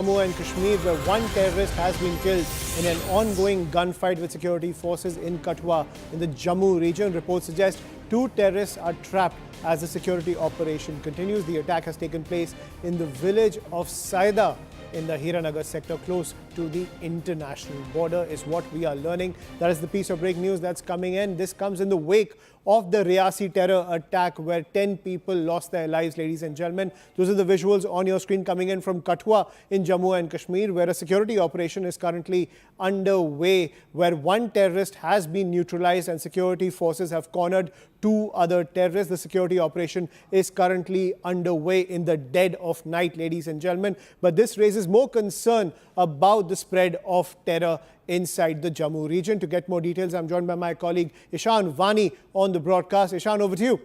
Jammu and Kashmir, where one terrorist has been killed in an ongoing gunfight with security forces in Katwa in the Jammu region. Reports suggest two terrorists are trapped as the security operation continues. The attack has taken place in the village of Saida in the Hiranagar sector close to the international border is what we are learning. That is the piece of breaking news that's coming in. This comes in the wake of the Riyasi terror attack where 10 people lost their lives, ladies and gentlemen. Those are the visuals on your screen coming in from Katwa in Jammu and Kashmir, where a security operation is currently underway, where one terrorist has been neutralized and security forces have cornered two other terrorists. The security operation is currently underway in the dead of night, ladies and gentlemen. But this raises more concern about the spread of terror inside the Jammu region. To get more details, I'm joined by my colleague Ishan Vani on the broadcast. Ishan, over to you.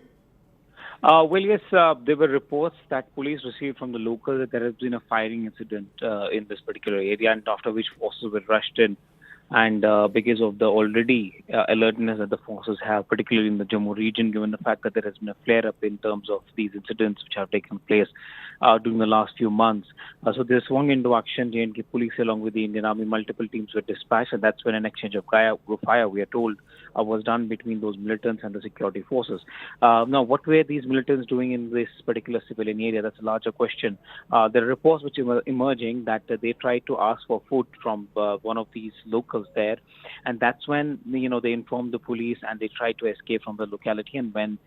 Yes, there were reports that police received from the locals that there has been a firing incident in this particular area, and after which forces were rushed in. And because of the already alertness that the forces have, particularly in the Jammu region, given the fact that there has been a flare-up in terms of these incidents which have taken place during the last few months. So they swung into action. JNK police, along with the Indian Army, multiple teams were dispatched, and that's when an exchange of fire, we are told, was done between those militants and the security forces. Now, what were these militants doing in this particular civilian area? That's a larger question. There are reports which are emerging that they tried to ask for food from one of these locals there, and that's when they informed the police and they tried to escape from the locality. And when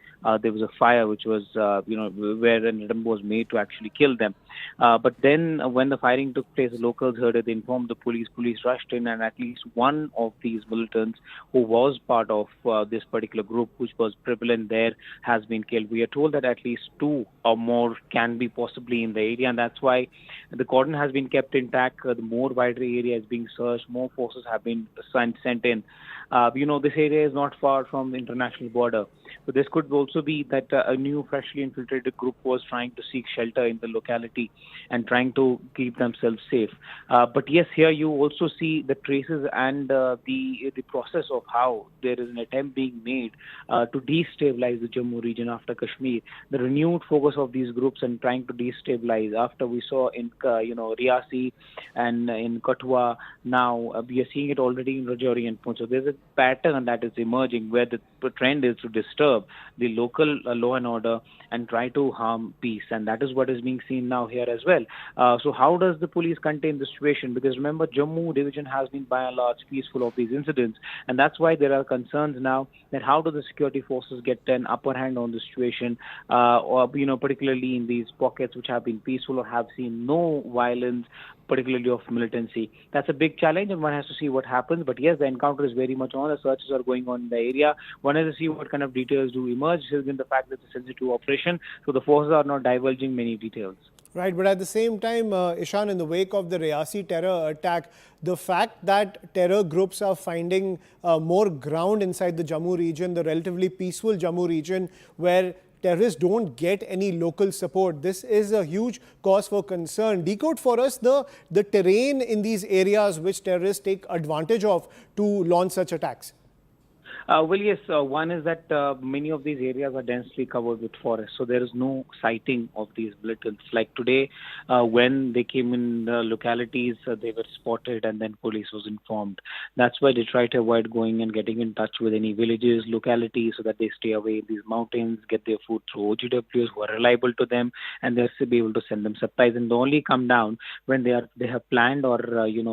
there was a fire, which was where an attempt was made to actually kill them. But then when the firing took place, the locals heard it. They informed the police. Police rushed in, and at least one of these militants who was part of this particular group, which was prevalent there, has been killed. We are told that at least two or more can be possibly in the area, and that's why the cordon has been kept intact. The more wider area is being searched. More forces have been sent in. This area is not far from the international border. So this could also be that a new freshly infiltrated group was trying to seek shelter in the locality and trying to keep themselves safe. But yes, here you also see the traces and the process of how there is an attempt being made to destabilize the Jammu region after Kashmir. The renewed focus of these groups and trying to destabilize after we saw in Riyasi and in Katwa. Now we are seeing it already in Rajouri and Poonch. So there's a pattern that is emerging where the trend is to disturb the local law and order and try to harm peace, and that is what is being seen now here as well. So how does the police contain the situation? Because remember, Jammu division has been by and large peaceful of these incidents, and that's why there are concerns now that how do the security forces get an upper hand on the situation, or particularly in these pockets which have been peaceful or have seen no violence, particularly of militancy. That's a big challenge, and one has to see what happens. But yes, the encounter is very much on. The searches are going on in the area. One has to see what kind of details do emerge, given the fact that it's a sensitive operation. So the forces are not divulging many details. Right, but at the same time, Ishan, in the wake of the Riyasi terror attack, the fact that terror groups are finding more ground inside the Jammu region, the relatively peaceful Jammu region, where terrorists don't get any local support, this is a huge cause for concern. Decode for us the terrain in these areas which terrorists take advantage of to launch such attacks. Yes, one is that many of these areas are densely covered with forest, so there is no sighting of these militants. Like today, when they came in localities, they were spotted and then police was informed. That's why they try to avoid going and getting in touch with any villages, localities, so that they stay away in these mountains, get their food through OGWs who are reliable to them, and they'll be able to send them supplies. And they only come down when they have planned or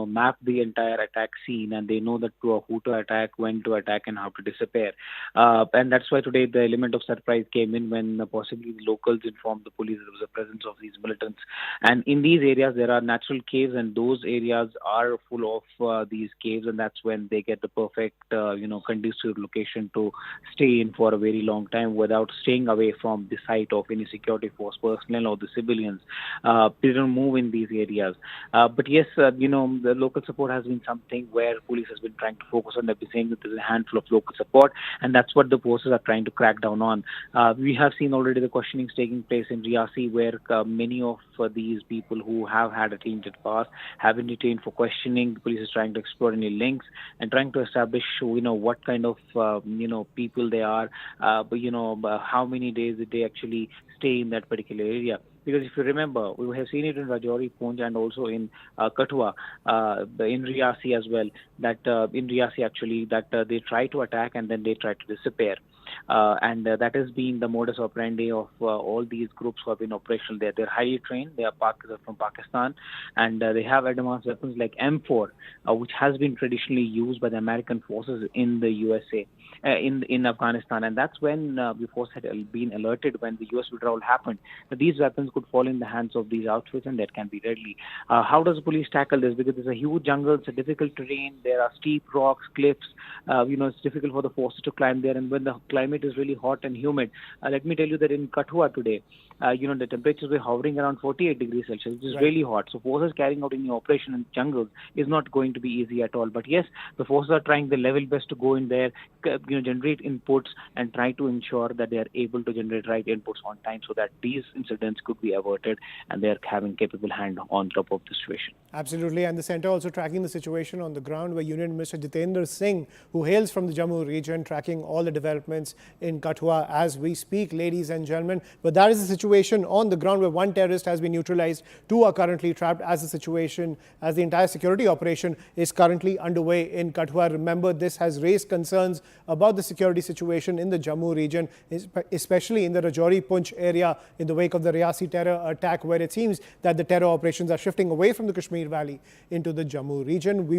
mapped the entire attack scene, and they know that who to attack, when to attack, and how to disappear. And that's why today the element of surprise came in when possibly the locals informed the police there was a presence of these militants. And in these areas, there are natural caves, and those areas are full of these caves, and that's when they get the perfect, conducive location to stay in for a very long time without staying away from the sight of any security force personnel or the civilians. They don't move in these areas. But yes, the local support has been something where police has been trying to focus on. They've been saying that there's a handful of local support, and that's what the forces are trying to crack down on. We have seen already the questionings taking place in Riyasi, where many of these people who have had a tainted past have been detained for questioning. The police is trying to explore any links and trying to establish, what kind of, people they are, how many days did they actually stay in that particular area. Because if you remember, we have seen it in Rajouri, Poonch, and also in Kathua, in Riyasi as well. That in Riyasi actually, that they try to attack and then they try to disappear. And that has been the modus operandi of all these groups who have been operational there. They're highly trained. They are from Pakistan, and they have advanced weapons like M4, which has been traditionally used by the American forces in the USA, in Afghanistan. And that's when the force had been alerted when the US withdrawal happened that these weapons could fall in the hands of these outfits and that can be deadly. How does the police tackle this? Because there's a huge jungle, it's a difficult terrain, there are steep rocks, cliffs. It's difficult for the forces to climb there, and when the climate is really hot and humid. Let me tell you that in Kathua today, the temperatures were hovering around 48 degrees Celsius, which is really hot. So forces carrying out any operation in jungles is not going to be easy at all. But yes, the forces are trying their level best to go in there, generate inputs and try to ensure that they are able to generate right inputs on time so that these incidents could be averted and they are having capable hand on top of the situation. Absolutely. And the centre also tracking the situation on the ground, where Union Minister Jitendra Singh, who hails from the Jammu region, tracking all the developments in Kathua as we speak, ladies and gentlemen. But that is the situation on the ground, where one terrorist has been neutralized, two are currently trapped as the entire security operation is currently underway in Kathua. Remember, this has raised concerns about the security situation in the Jammu region, especially in the Rajouri Poonch area in the wake of the Riyasi terror attack, where it seems that the terror operations are shifting away from the Kashmir Valley into the Jammu region.